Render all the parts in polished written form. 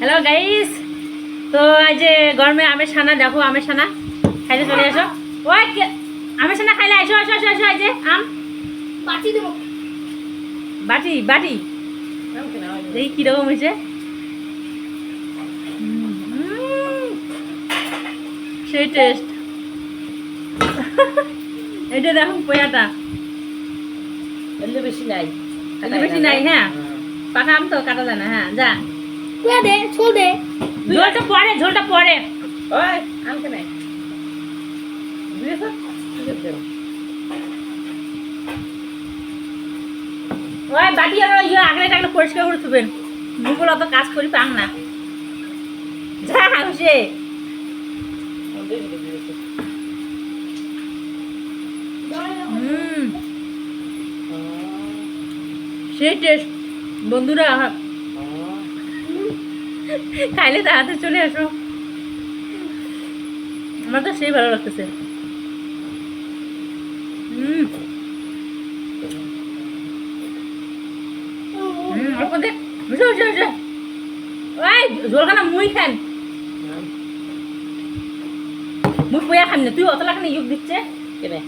Hello guys, তো আজ গরমে আমের ছানা, দেখো আমের ছানা খাইতে চলে আসো। ওই আমের ছানা খাইলে আসো আসো আসো আসো। আজ আম বাটি দেবো। বাটি বাটি দেখি কিরকম হয়েছে। সেই টেস্ট। এটা দেখো পোয়াটা এলে বেশি নাই, বেশি নাই। হ্যাঁ, পাকা আম তো কাটা যায় না। হ্যাঁ, যা কুয়া দে, ছোল দে। ঝোলটা পরে, ঝোলটা পরে। ওই আনতে নাই ওই বাটি আর ইয়ে আগলে টাগলে পরিষ্কার করে থুবেন। মুকুল অত কাজ করি পাং না। যা হাসে সেই টেস্ট বন্ধুরা। খাইলে তাড়াতাড়ি চলে আসো, আমার তো সেই ভালো লাগতেছে। অল্প দেখ, বুঝে বুঝে বুঝে। ওই ঝোলখানা মুই খান, মুই পয়া খান না। তুই অত লাখ না ইউক দিচ্ছে কেনে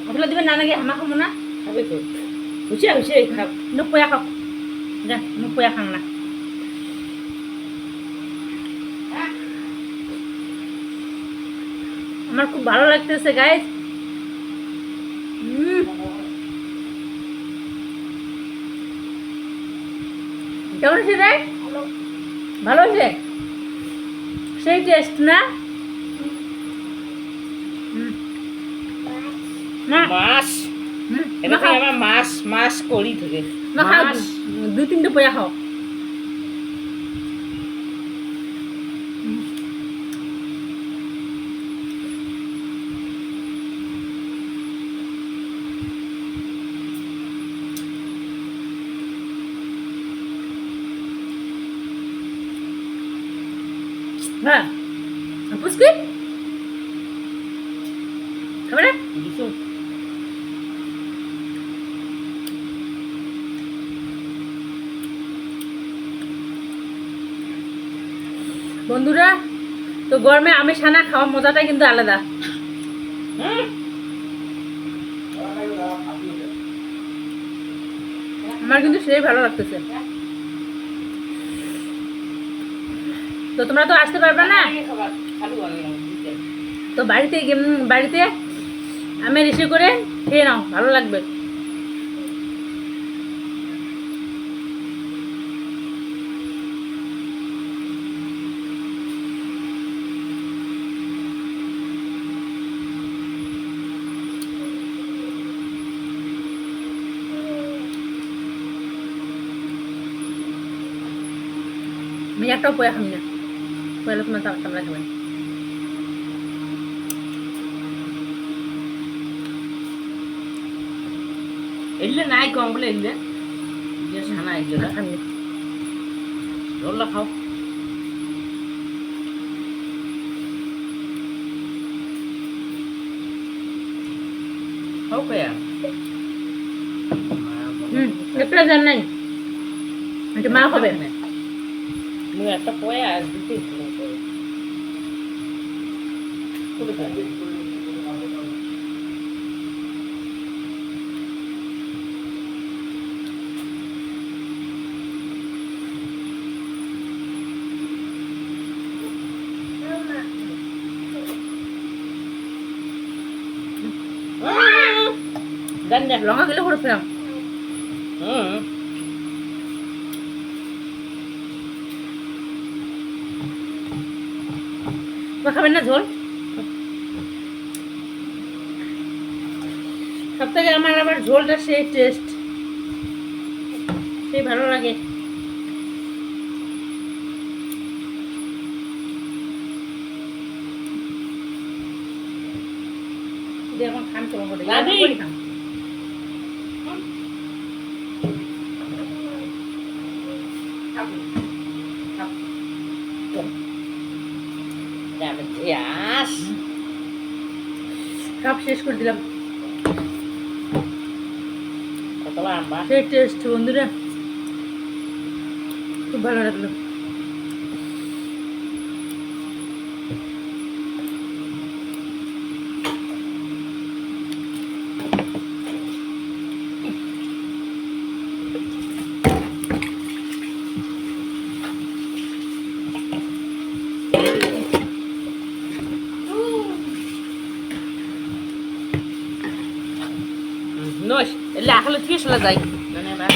অতলা দিবেন না নাকি হামা খাবো না। খাবে তো হুসে হুসে খাও। নো পয়া খাও, যা মুই পয়া খান না। আমার খুব ভালো লাগতেছে গাইস। কেমন হয়েছে রে? ভালো হয়েছে, সেই টেস্ট না? মাছ এটা তো আমার মাছ মাছ করি থাকে মাছ দুই তিনটে পয়া খাও। হ্যাঁ, পুচকি খাবে না? বন্ধুরা, তো গরমে আমের ছানা খাওয়ার মজাটাই কিন্তু আলাদা। আমার কিন্তু সেই ভালো লাগতেছে। তো তোমরা তো আসতে পারবে না, তো বাড়িতে আমের ইসে করে খেয়ে নাও, ভালো লাগবে। আমি একটাও পয়া খাবি না, পয়লা তোমার তোমরা খাবেন। এলে নাই কম বলে এলে যে ছানা এগুলো খাবি রোল্লা খাও। খাও কয়া একটা জান নাই, এটা মা খাবে। মুই একটা পয়া দিতে জান না লঙ্কা গেলে করে ফেলাম। খাবেন না ঝোল? সব থেকে আমার আবার ঝোলটা সেই টেস্ট, সেই ভালো লাগে। এখন খান তোমার করে খান। সব শেষ করে দিলাম। সেই টেস্ট বন্ধুরা, খুব ভালো লাগলো। নস এলে আখালে থেকে চলা যায়